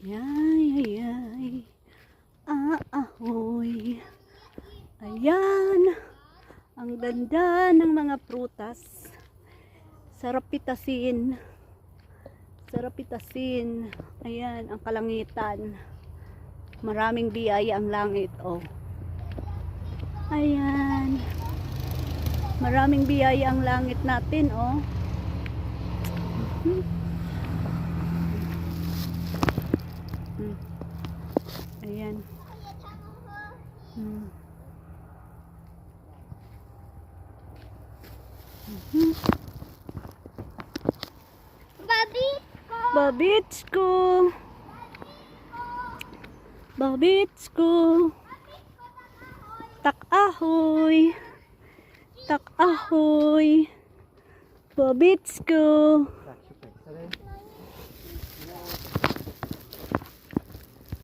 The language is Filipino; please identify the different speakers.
Speaker 1: Ay, ay, ay. Ahoy. Ayan. Ang ganda ng mga prutas. Sarap pitasin. Sarap pitasin. Ayan, ang kalangitan. Maraming biyaya ang langit, oh. Ayan. Maraming biyaya ang langit natin, oh. Ayan. Babitsko. Babitsko. Tak-ahoy. Tak-ahoy. Babitsko.